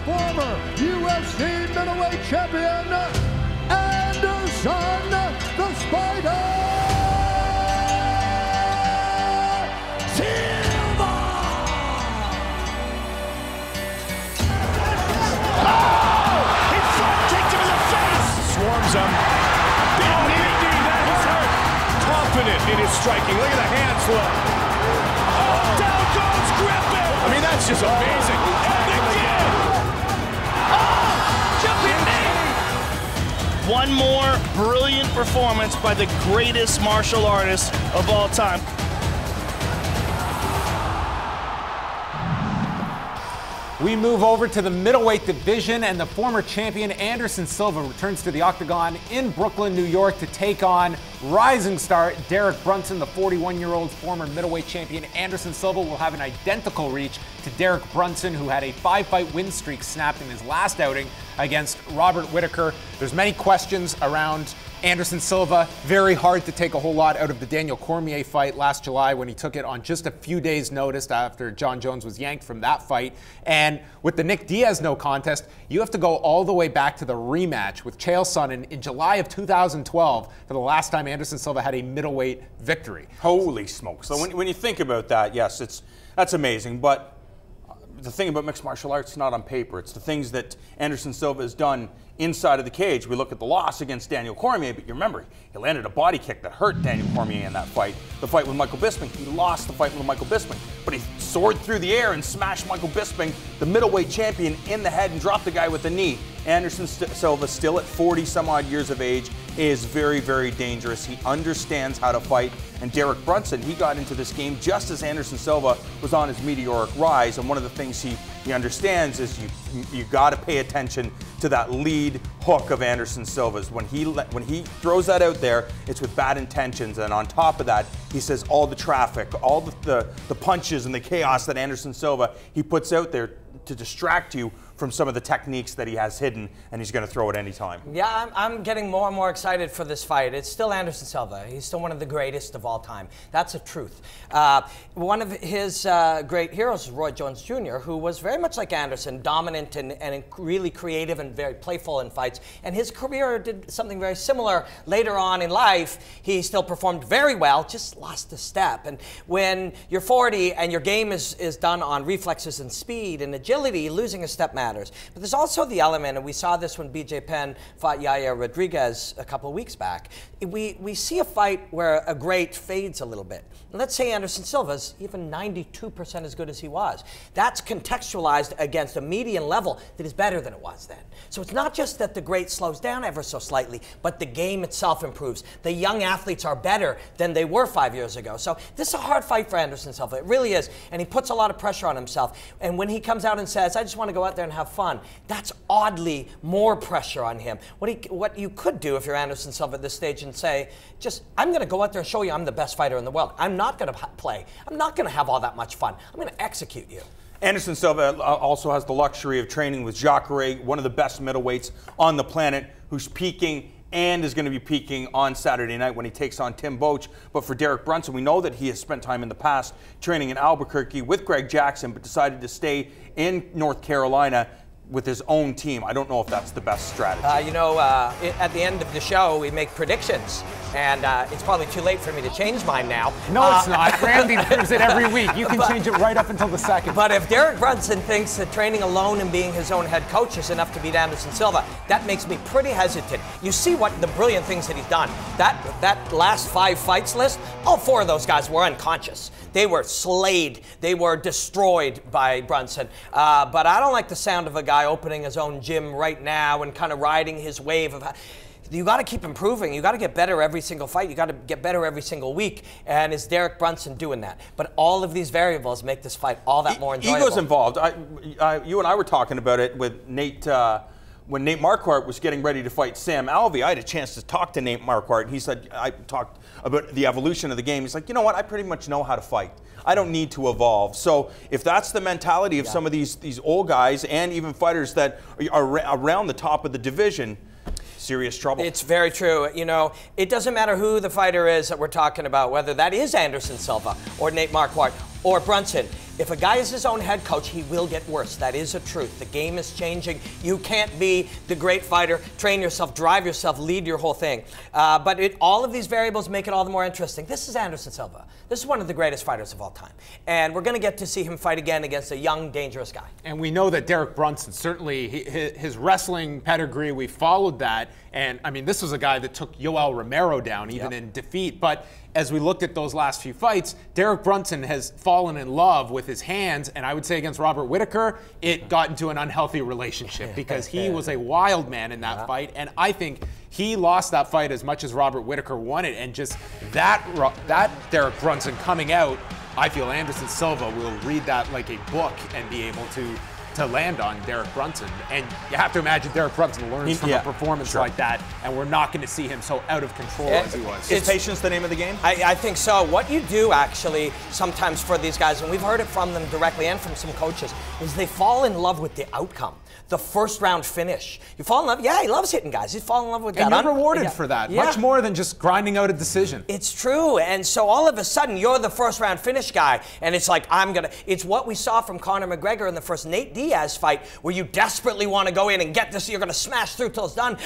former UFC middleweight champion, Anderson the Spider Silva! Oh! He front kicked him in the face! Swarms him. Big knee, that is hurt. Confident in his striking. Look at the hands look. Oh, down goes Griffin! I mean, that's just amazing. And again! Oh! Jumping knee! One more brilliant performance by the greatest martial artist of all time. We move over to the middleweight division, and the former champion Anderson Silva returns to the octagon in Brooklyn, New York to take on rising star Derek Brunson. The 41-year-old former middleweight champion Anderson Silva will have an identical reach to Derek Brunson, who had a 5-fight win streak snapped in his last outing against Robert Whittaker. There's many questions around Anderson Silva. Very hard to take a whole lot out of the Daniel Cormier fight last July when he took it on just a few days' notice after John Jones was yanked from that fight. And with the Nick Diaz no contest, you have to go all the way back to the rematch with Chael Sonnen in July of 2012 for the last time Anderson Silva had a middleweight victory. Holy smokes. So when you think about that, yes, that's amazing. But the thing about mixed martial arts is not on paper. It's the things that Anderson Silva has done inside of the cage. We look at the loss against Daniel Cormier, but you remember, he landed a body kick that hurt Daniel Cormier in that fight. The fight with Michael Bisping, he lost the fight with Michael Bisping, but he soared through the air and smashed Michael Bisping, the middleweight champion, in the head and dropped the guy with a knee. Anderson Silva, still at 40-some-odd years of age, is very, very dangerous. He understands how to fight. And Derek Brunson, he got into this game just as Anderson Silva was on his meteoric rise. And one of the things he understands is you got to pay attention to that lead hook of Anderson Silva's. When he throws that out there, it's with bad intentions. And on top of that, he says all the traffic, all the punches and the chaos that Anderson Silva he puts out there to distract you from some of the techniques that he has hidden, and he's going to throw at any time. Yeah, I'm getting more and more excited for this fight. It's still Anderson Silva. He's still one of the greatest of all time. That's the truth. One of his great heroes is Roy Jones Jr., who was very much like Anderson, dominant and really creative and very playful in fights. And his career did something very similar later on in life. He still performed very well, just lost a step. And when you're 40 and your game is done on reflexes and speed and agility, losing a step matters. But there's also the element, and we saw this when BJ Penn fought Yaya Rodriguez a couple of weeks back. We see a fight where a great fades a little bit. Let's say Anderson Silva's even 92% as good as he was. That's contextualized against a median level that is better than it was then. So it's not just that the great slows down ever so slightly, but the game itself improves. The young athletes are better than they were 5 years ago. So this is a hard fight for Anderson Silva. It really is. And he puts a lot of pressure on himself. And when he comes out and says, I just want to go out there and have fun, that's oddly more pressure on him. What you could do if you're Anderson Silva at this stage and say, I'm going to go out there and show you I'm the best fighter in the world. I'm not going to play. I'm not going to have all that much fun. I'm going to execute you. Anderson Silva also has the luxury of training with Jacare, one of the best middleweights on the planet, who's peaking and is going to be peaking on Saturday night when he takes on Tim Boetsch. But for Derek Brunson, we know that he has spent time in the past training in Albuquerque with Greg Jackson, but decided to stay in North Carolina with his own team. I don't know if that's the best strategy. At the end of the show, we make predictions, and it's probably too late for me to change mine now. No, it's not. Randy does it every week. You can change it right up until the second. But if Derek Brunson thinks that training alone and being his own head coach is enough to beat Anderson Silva, that makes me pretty hesitant. You see what the brilliant things that he's done. That last 5 fights list, all 4 of those guys were unconscious. They were slayed. They were destroyed by Brunson. But I don't like the sound of a guy opening his own gym right now and kind of riding his wave of. You got to keep improving. You got to get better every single fight. You got to get better every single week. And is Derek Brunson doing that? But all of these variables make this fight all that more enjoyable. Ego's involved. You and I were talking about it with Nate. When Nate Marquardt was getting ready to fight Sam Alvey, I had a chance to talk to Nate Marquardt, and he said, I talked about the evolution of the game. He's like, you know what, I pretty much know how to fight. I don't need to evolve. So if that's the mentality of some of these old guys and even fighters that are around the top of the division, serious trouble. It's very true. You know, it doesn't matter who the fighter is that we're talking about, whether that is Anderson Silva or Nate Marquardt or Brunson. If a guy is his own head coach, he will get worse. That is a truth. The game is changing. You can't be the great fighter, train yourself, drive yourself, lead your whole thing. But all of these variables make it all the more interesting. This is Anderson Silva. This is one of the greatest fighters of all time. And we're going to get to see him fight again against a young, dangerous guy. And we know that Derek Brunson, certainly his wrestling pedigree, we followed that. And, I mean, this was a guy that took Yoel Romero down, even in defeat. But as we looked at those last few fights, Derek Brunson has fallen in love with his hands. And I would say against Robert Whittaker, it got into an unhealthy relationship because he was a wild man in that fight. And I think he lost that fight as much as Robert Whittaker won it. And just that Derek Brunson coming out, I feel Anderson Silva will read that like a book and be able to land on Derek Brunson. And you have to imagine Derek Brunson learns from a performance like that, and we're not going to see him so out of control as he was. Is patience the name of the game? I think so. What you do actually sometimes for these guys, and we've heard it from them directly and from some coaches, is they fall in love with the outcome. The first round finish. You fall in love. Yeah, he loves hitting guys. He's falling in love with that. And you're rewarded for that. Much more than just grinding out a decision. It's true. And so all of a sudden, you're the first round finish guy. And it's like, it's what we saw from Conor McGregor in the first Nate Diaz fight, where you desperately want to go in and get this. You're going to smash through till it's done.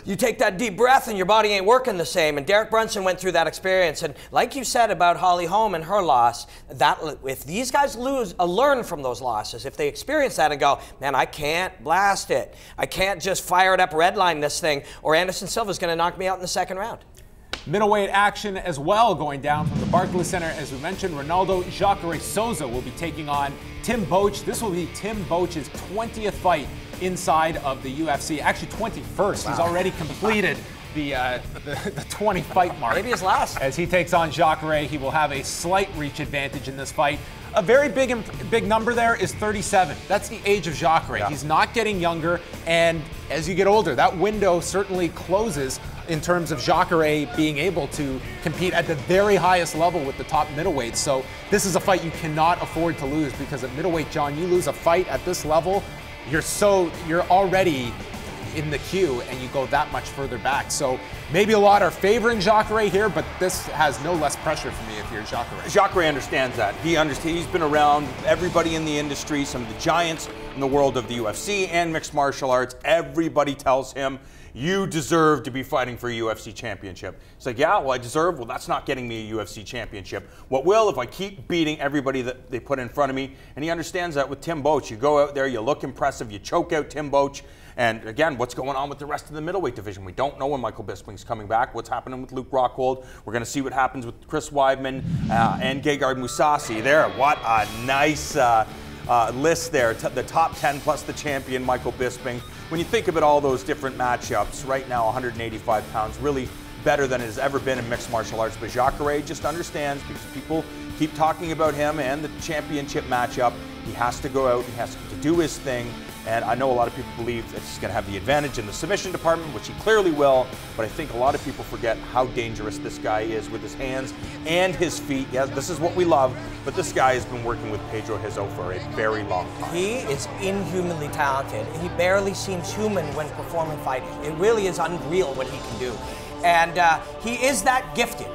You take that deep breath and your body ain't working the same. And Derek Brunson went through that experience. And like you said about Holly Holm and her loss, that if these guys learn from those losses, if they experience that and go, man, I can't blast it. I can't just fire it up, redline this thing, or Anderson Silva's going to knock me out in the second round. Middleweight action as well going down from the Barclays Center. As we mentioned, Ronaldo Jacare Souza will be taking on Tim Boetsch. This will be Tim Boetsch's 20th fight inside of the UFC. Actually, 21st. Wow. He's already completed the 20-fight mark. Maybe his last. As he takes on Jacare, he will have a slight reach advantage in this fight. A very big number there is 37. That's the age of Jacare. Yeah. He's not getting younger, and as you get older, that window certainly closes in terms of Jacare being able to compete at the very highest level with the top middleweights. So this is a fight you cannot afford to lose, because at middleweight, John, you lose a fight at this level, you're already in the queue and you go that much further back. So maybe a lot are favoring Jacare here, but this has no less pressure for me if you're Jacare. Jacare understands that. He's been around everybody in the industry, some of the giants in the world of the UFC and mixed martial arts. Everybody tells him, you deserve to be fighting for a UFC championship. It's like, yeah, well, I deserve. Well, that's not getting me a UFC championship. What will if I keep beating everybody that they put in front of me? And he understands that with Tim Boetsch. You go out there, you look impressive, you choke out Tim Boetsch. And again, what's going on with the rest of the middleweight division? We don't know when Michael Bisping's coming back. What's happening with Luke Rockhold? We're going to see what happens with Chris Weidman and Gegard Mousasi there. What a nice list there. The top 10 plus the champion, Michael Bisping. When you think about all those different matchups, right now 185 pounds, really better than it has ever been in mixed martial arts. But Jacare just understands, because people keep talking about him and the championship matchup, he has to go out, he has to do his thing. And I know a lot of people believe that he's going to have the advantage in the submission department, which he clearly will, but I think a lot of people forget how dangerous this guy is with his hands and his feet. Yeah, this is what we love, but this guy has been working with Pedro Rizzo for a very long time. He is inhumanly talented. He barely seems human when performing fighting. It really is unreal what he can do. And he is that gifted.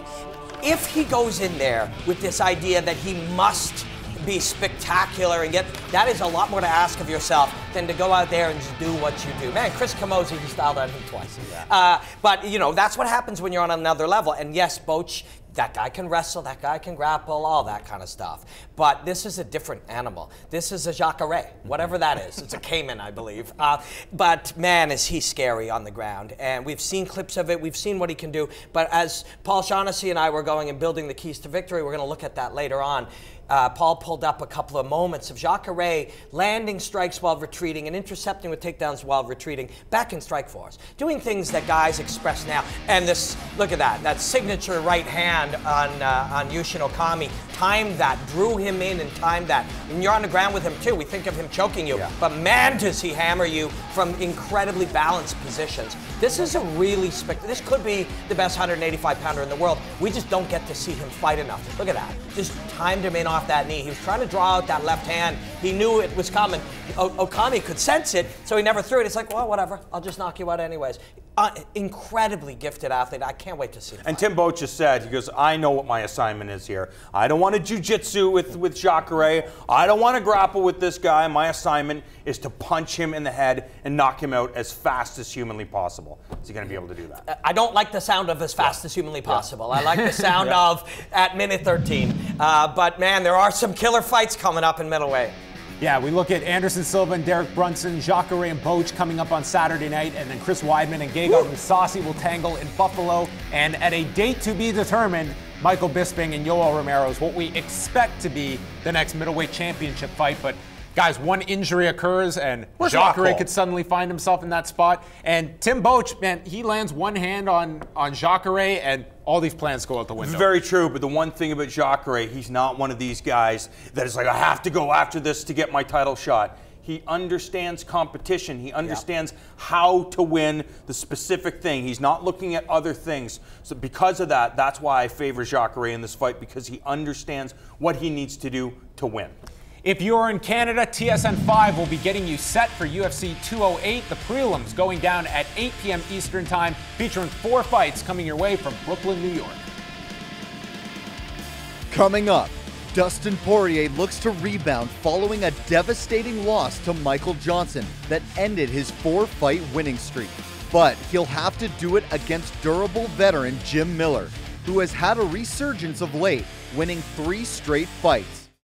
If he goes in there with this idea that he must be spectacular and that is a lot more to ask of yourself than to go out there and just do what you do. Man, Chris Camozzi, he styled on him twice. But, you know, that's what happens when you're on another level. And yes, Boetsch, that guy can wrestle, that guy can grapple, all that kind of stuff. But this is a different animal. This is a Jacare, whatever that is. It's a caiman, I believe. But man, is he scary on the ground. And we've seen clips of it. We've seen what he can do. But as Paul Shaughnessy and I were going and building the keys to victory, we're going to look at that later on. Paul pulled up a couple of moments of Jacare landing strikes while retreating and intercepting with takedowns while retreating back in strike force, doing things that guys express now. And this, look at that signature right hand on Yushin Okami, timed that, drew him in and timed that. And you're on the ground with him too. We think of him choking you, but man, does he hammer you from incredibly balanced positions. This is a really this could be the best 185-pounder in the world. We just don't get to see him fight enough. Look at that. Just timed him in off that knee. He was trying to draw out that left hand. He knew it was coming. Okami could sense it, so he never threw it. It's like, well, whatever. I'll just knock you out anyways. incredibly gifted athlete. I can't wait to see him. And Tim Boetsch just said, he goes, I know what my assignment is here. I don't want to jiu-jitsu with Jacare. I don't want to grapple with this guy. My assignment is to punch him in the head and knock him out as fast as humanly possible. Is he going to be able to do that? I don't like the sound of as fast as humanly possible. I like the sound of at minute 13. But man, there are some killer fights coming up in middleweight. Yeah, we look at Anderson Silva and Derek Brunson, Jacare and Boetsch coming up on Saturday night, and then Chris Weidman and Gegard Mousasi will tangle in Buffalo. And at a date to be determined, Michael Bisping and Yoel Romero is what we expect to be the next middleweight championship fight. But guys, one injury occurs and Jacare could suddenly find himself in that spot. And Tim Boetsch, man, he lands one hand on Jacare and all these plans go out the window. Very true, but the one thing about Jacare, he's not one of these guys that is like, I have to go after this to get my title shot. He understands competition. He understands how to win the specific thing. He's not looking at other things. So because of that, that's why I favor Jacare in this fight, because he understands what he needs to do to win. If you're in Canada, TSN 5 will be getting you set for UFC 208. The prelims going down at 8 p.m. Eastern Time, featuring 4 fights coming your way from Brooklyn, New York. Coming up, Dustin Poirier looks to rebound following a devastating loss to Michael Johnson that ended his 4-fight winning streak. But he'll have to do it against durable veteran Jim Miller, who has had a resurgence of late, winning 3 straight fights.